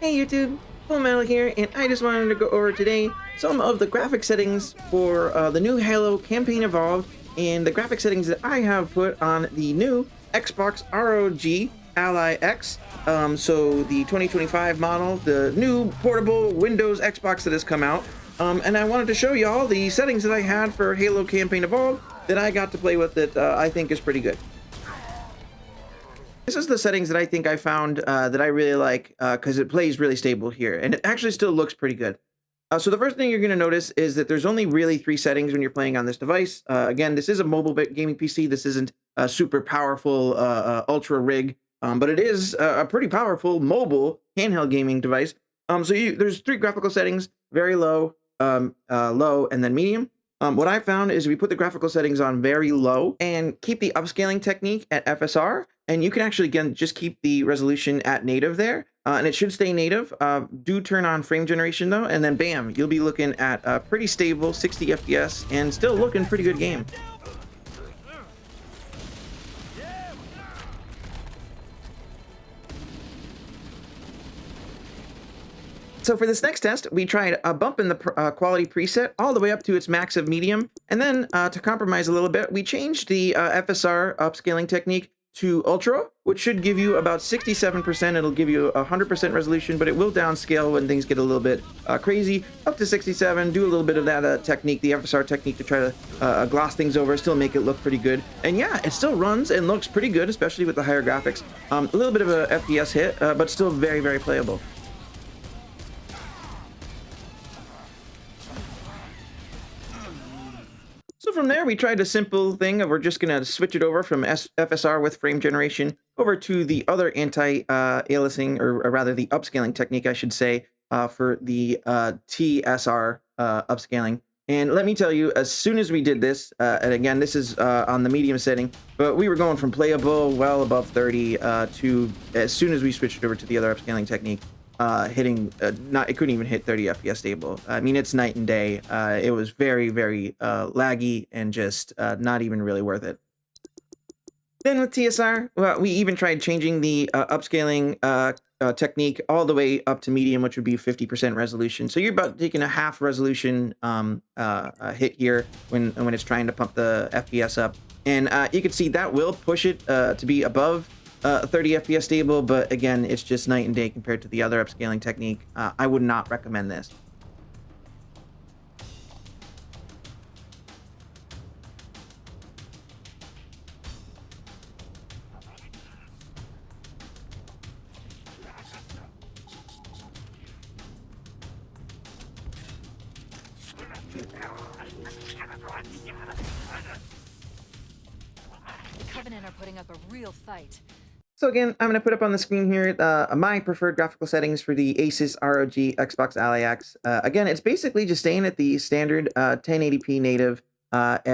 Hey YouTube, Full Metal here, and I just wanted to go over today some of the graphic settings for the new Halo Campaign Evolved, and the graphic settings that I have put on the new Xbox ROG Ally X. So the 2025 model, the new portable Windows Xbox that has come out. And I wanted to show you all the settings that I had for Halo Campaign Evolved that I got to play with that I think is pretty good. This is the settings that I think I found that I really like because it plays really stable here, and it actually still looks pretty good. So the first thing you're going to notice is that there's only really 3 settings when you're playing on this device. Again, this is a mobile gaming PC. This isn't a super powerful ultra rig, but it is a pretty powerful mobile handheld gaming device. There's 3 graphical settings: very low, low, and then medium. What I found is if you put the graphical settings on very low and keep the upscaling technique at FSR, and you can actually, again, just keep the resolution at native there, and it should stay native. Do turn on frame generation though, and then bam, you'll be looking at a pretty stable 60 FPS and still looking pretty good game. So for this next test, we tried bumping the quality preset all the way up to its max of medium, and then to compromise a little bit, we changed the FSR upscaling technique to ultra, which should give you about 67%. It'll give you 100% resolution, but it will downscale when things get a little bit crazy, up to 67. Do a little bit of that technique, the FSR technique, to try to gloss things over, still make it look pretty good. And yeah, it still runs and looks pretty good, especially with the higher graphics. A little bit of a FPS hit, but still very, very playable. So from there, we tried a simple thing of we're just going to switch it over from FSR with frame generation over to the other anti-aliasing, or rather the upscaling technique, I should say, for the TSR upscaling. And let me tell you, as soon as we did this, and again, this is on the medium setting, but we were going from playable well above 30 to, as soon as we switched it over to the other upscaling technique, hitting it couldn't even hit 30 FPS stable. I mean, it's night and day. It was very, very laggy and just not even really worth it. Then with TSR, well, we even tried changing the upscaling technique all the way up to medium, which would be 50% resolution. So you're about taking a half resolution hit here when it's trying to pump the FPS up. And you can see that will push it to be above 30 FPS stable, but again, it's just night and day compared to the other upscaling technique. I would not recommend this. The Covenant are putting up a real fight. So again, I'm going to put up on the screen here my preferred graphical settings for the Asus ROG Xbox Ally X. Again, it's basically just staying at the standard 1080p native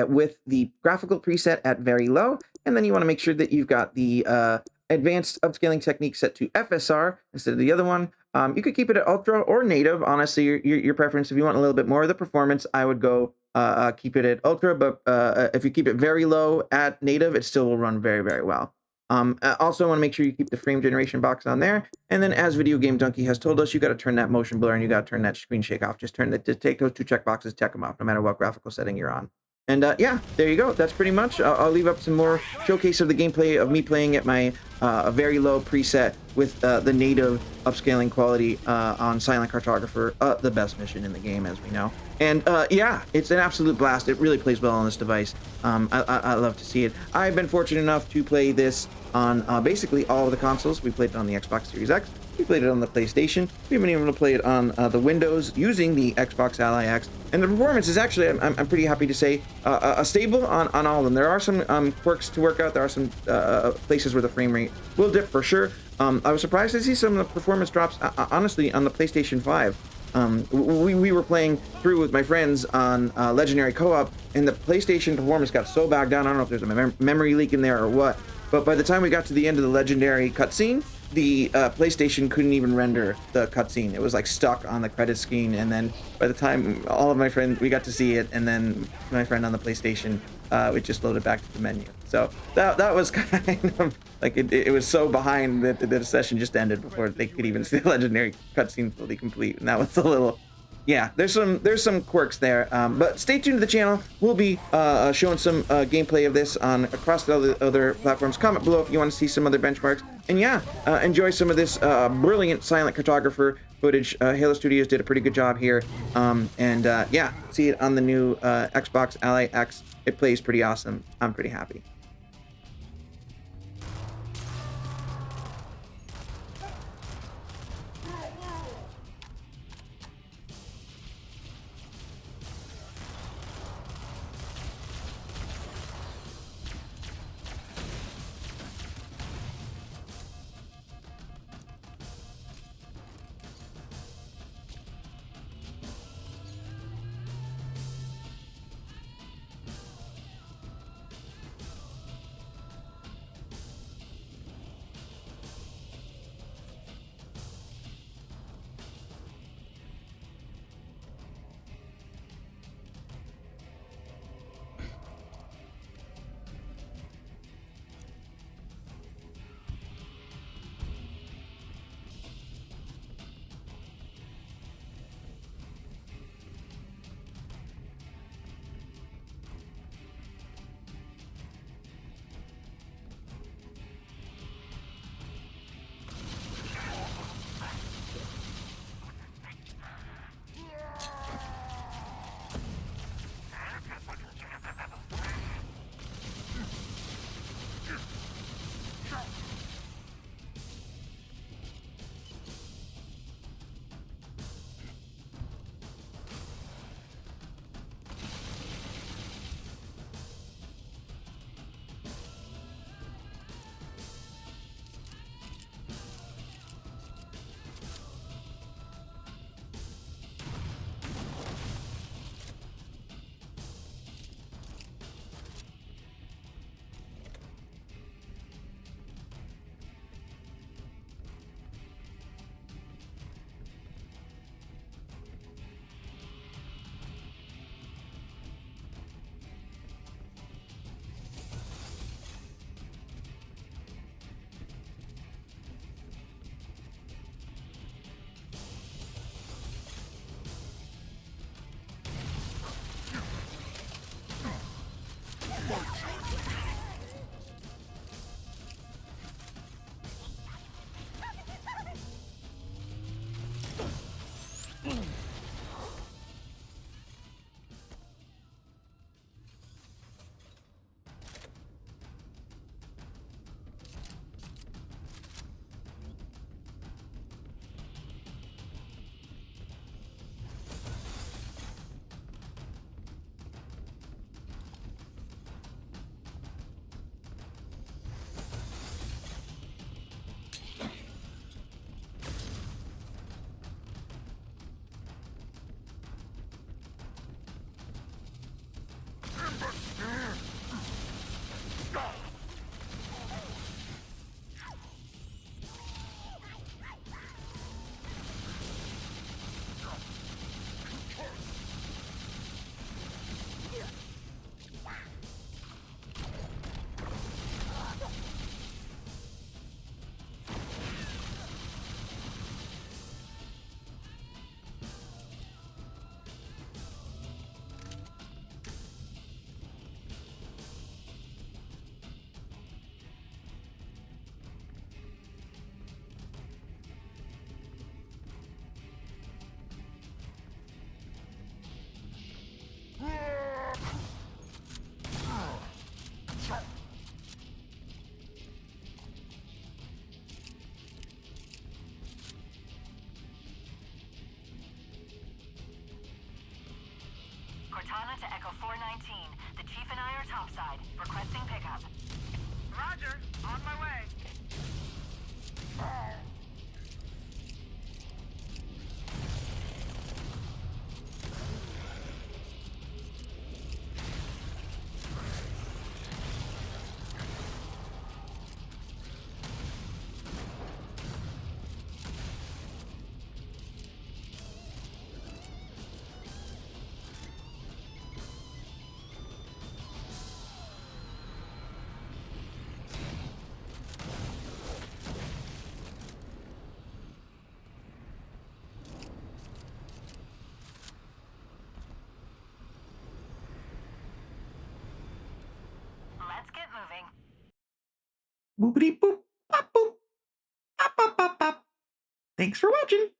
with the graphical preset at very low, and then you want to make sure that you've got the advanced upscaling technique set to FSR instead of the other one. You could keep it at ultra or native, honestly, your preference. If you want a little bit more of the performance, I would go keep it at ultra, but if you keep it very low at native, it still will run very, very well. Also want to make sure you keep the frame generation box on there. And then, as Video Game Donkey has told us, you got to turn that motion blur and you got to turn that screen shake off. Just take those 2 checkboxes, check them off, no matter what graphical setting you're on. And yeah, there you go. That's pretty much. I'll leave up some more showcase of the gameplay of me playing at my very low preset with the native upscaling quality on Silent Cartographer, the best mission in the game, as we know. And yeah, it's an absolute blast. It really plays well on this device. I love to see it. I've been fortunate enough to play this on basically all of the consoles. We played it on the Xbox Series X. We played it on the PlayStation. We've been able to play it on the Windows using the Xbox Ally X. And the performance is actually, I'm pretty happy to say, stable on all of them. There are some quirks to work out. There are some places where the frame rate will dip for sure. I was surprised to see some of the performance drops, honestly, on the PlayStation 5. We were playing through with my friends on Legendary Co-op, and the PlayStation performance got so backed down. I don't know if there's a memory leak in there or what, but by the time we got to the end of the Legendary cutscene, the PlayStation couldn't even render the cutscene. It was like stuck on the credit screen, and then by the time all of my friends, we got to see it, and then my friend on the PlayStation, it just loaded back to the menu. So that was kind of like it was so behind that the session just ended before they could even see the legendary cutscene fully complete, and that was a little. Yeah, there's some quirks there, but stay tuned to the channel. We'll be showing some gameplay of this on across the other platforms. Comment below if you want to see some other benchmarks, and yeah, enjoy some of this brilliant Silent Cartographer footage. Halo Studios did a pretty good job here, and yeah, see it on the new Xbox Ally X. It plays pretty awesome. I'm pretty happy. Cortana to Echo 419. The Chief and I are topside. Requesting pickup. Roger. On my way. Boopity boop, bop boop, bop bop bop bop. Thanks for watching.